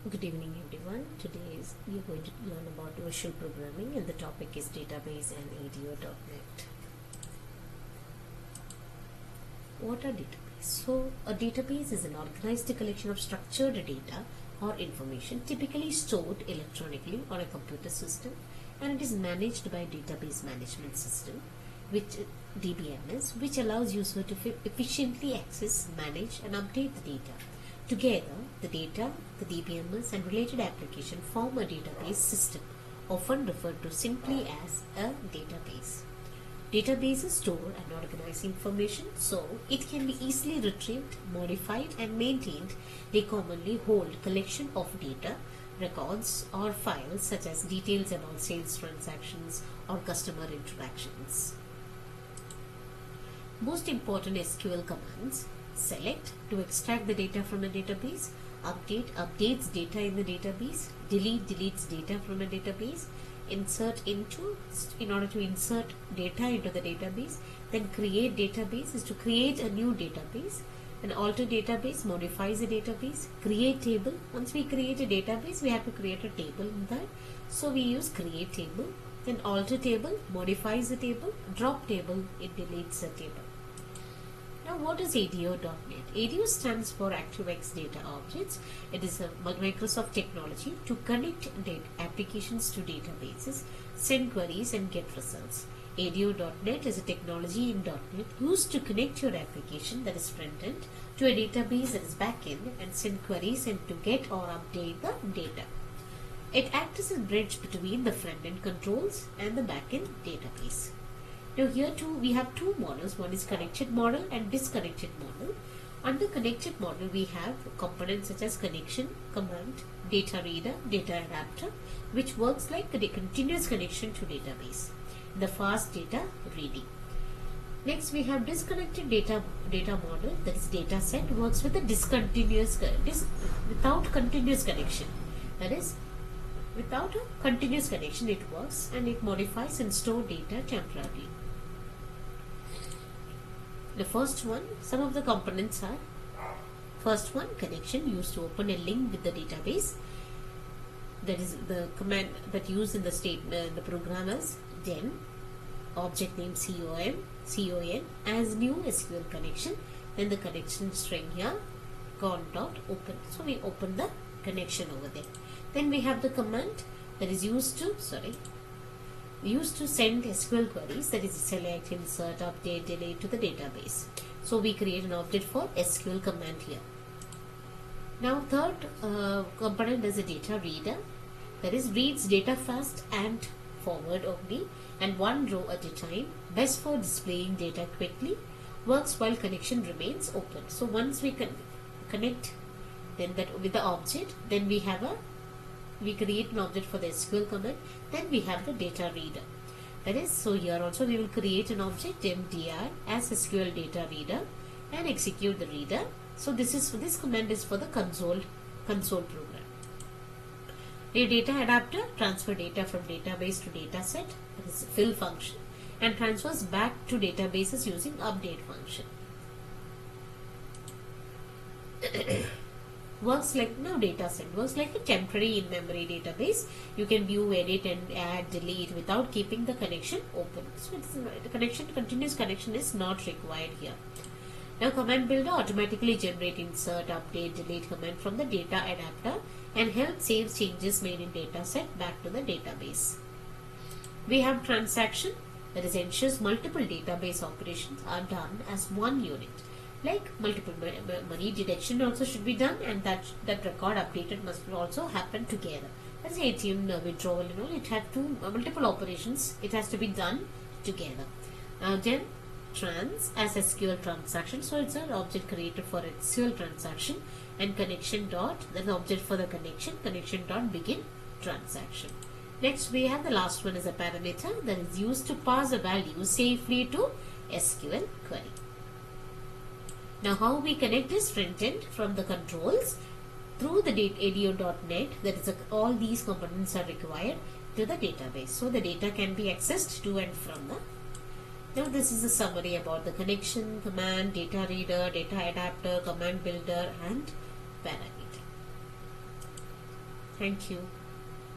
Good evening everyone. We are going to learn about visual programming and the topic is database and ADO.NET. What are database? So a database is an organized collection of structured data or information typically stored electronically on a computer system, and it is managed by a database management system, which DBMS, which allows user to efficiently access, manage and update the data. Together, the data, the DBMS and related application form a database system, often referred to simply as a database. Databases store and organize information, so it can be easily retrieved, modified and maintained. They commonly hold collection of data, records or files such as details about sales transactions or customer interactions. Most important SQL commands: select to extract the data from a database, update updates data in the database, delete deletes data from a database, insert into in order to insert data into the database, then create database is to create a new database, and alter database modifies a database, create table. Once we create a database, we have to create a table in that, so we use create table, then alter table modifies the table, drop table it deletes the table. Now, what is ADO.NET? ADO stands for ActiveX Data Objects. It is a Microsoft technology to connect applications to databases, send queries and get results. ADO.NET is a technology in .NET used to connect your application, that is front end, to a database, that is back end, and send queries and to get or update the data. It acts as a bridge between the front end controls and the back end database. Now here too we have two models. One is connected model and disconnected model. Under connected model we have components such as connection, command, data reader, data adapter, which works like a continuous connection to database, the fast data reading. Next we have disconnected data model, that is data set, works with a without continuous connection. That is, without a continuous connection it works, and it modifies and store data temporarily. The first one, some of the components are: first one, connection, used to open a link with the database. That is the command that used in the the program as then object name con as new SQL connection, then the connection string here con.open. So we open the connection over there. Then we have the command that is used to send SQL queries, that is select, insert, update, delete to the database. So we create an object for SQL command here. Now third component is a data reader, that is reads data fast and forward only and one row at a time, best for displaying data quickly, works while connection remains open. So once we connect then that with the object, then we create an object for the SQL command, then we have the data reader. That is, so here also we will create an object mdr as SQL data reader and execute the reader. So this command is for the console program. A data adapter transfer data from database to data set, that is fill function, and transfers back to databases using update function. Works like data set works like a temporary in-memory database. You can view, edit and add, delete without keeping the connection open. So continuous connection is not required here. Now command builder automatically generate insert, update, delete command from the data adapter and help save changes made in data set back to the database. We have transaction, that is ensures multiple database operations are done as one unit. Like multiple money deduction also should be done, and that record updated must also happen together. That's ATM withdrawal, it has multiple operations, it has to be done together. Then trans as SQL transaction, so it's an object created for SQL transaction, and connection dot, then object for the connection dot begin transaction. Next we have the last one is a parameter that is used to pass a value safely to SQL query. Now how we connect this front end from the controls through the ADO.NET, that is all these components are required to the database. So the data can be accessed to and from the. Now this is a summary about the connection, command, data reader, data adapter, command builder and parameter. Thank you.